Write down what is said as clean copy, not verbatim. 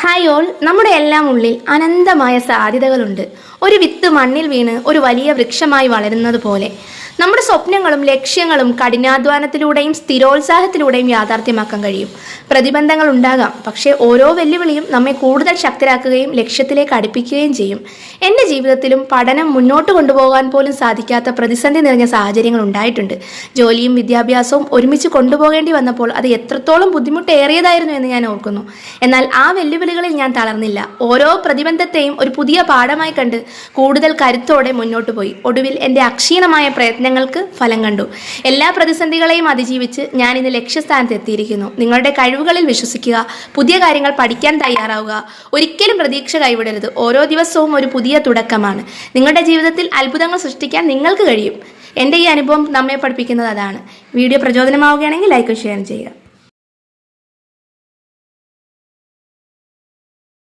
Hi all, നമ്മുടെ എല്ലാം ഉള്ളിൽ അനന്തമായ സാധ്യതകളുണ്ട്. ഒരു വിത്ത് മണ്ണിൽ വീണ് ഒരു വലിയ വൃക്ഷമായി വളരുന്നത് പോലെ നമ്മുടെ സ്വപ്നങ്ങളും ലക്ഷ്യങ്ങളും കഠിനാധ്വാനത്തിലൂടെയും സ്ഥിരോത്സാഹത്തിലൂടെയും യാഥാർത്ഥ്യമാക്കാൻ കഴിയും. പ്രതിബന്ധങ്ങൾ ഉണ്ടാകാം, പക്ഷേ ഓരോ വെല്ലുവിളിയും നമ്മെ കൂടുതൽ ശക്തരാക്കുകയും ലക്ഷ്യത്തിലേക്ക് അടുപ്പിക്കുകയും ചെയ്യും. എൻ്റെ ജീവിതത്തിലും പഠനം മുന്നോട്ട് കൊണ്ടുപോകാൻ പോലും സാധിക്കാത്ത പ്രതിസന്ധി നിറഞ്ഞ സാഹചര്യങ്ങൾ ഉണ്ടായിട്ടുണ്ട്. ജോലിയും വിദ്യാഭ്യാസവും ഒരുമിച്ച് കൊണ്ടുപോകേണ്ടി വന്നപ്പോൾ അത് എത്രത്തോളം ബുദ്ധിമുട്ടേറിയതായിരുന്നു എന്ന് ഞാൻ ഓർക്കുന്നു. എന്നാൽ ആ വെല്ലുവിളികളിൽ ഞാൻ തളർന്നില്ല. ഓരോ പ്രതിബന്ധത്തെയും ഒരു പുതിയ പാഠമായി കണ്ട് കൂടുതൽ കരുത്തോടെ മുന്നോട്ട് പോയി. ഒടുവിൽ എൻ്റെ അക്ഷീണമായ പ്രയത്നങ്ങൾക്ക് ഫലം കണ്ടു. എല്ലാ പ്രതിസന്ധികളെയും അതിജീവിച്ച് ഞാൻ ഇന്ന് ലക്ഷ്യസ്ഥാനത്ത് എത്തിയിരിക്കുന്നു. നിങ്ങളുടെ കഴിവുകളിൽ വിശ്വസിക്കുക, പുതിയ കാര്യങ്ങൾ പഠിക്കാൻ തയ്യാറാവുക, ഒരിക്കലും പ്രതീക്ഷ കൈവിടരുത്. ഓരോ ദിവസവും ഒരു പുതിയ തുടക്കമാണ്. നിങ്ങളുടെ ജീവിതത്തിൽ അത്ഭുതങ്ങൾ സൃഷ്ടിക്കാൻ നിങ്ങൾക്ക് കഴിയും. എൻ്റെ ഈ അനുഭവം നമ്മെ പഠിപ്പിക്കുന്നത് അതാണ്. വീഡിയോ പ്രചോദനമാവുകയാണെങ്കിൽ ലൈക്കും ഷെയറും ചെയ്യുക.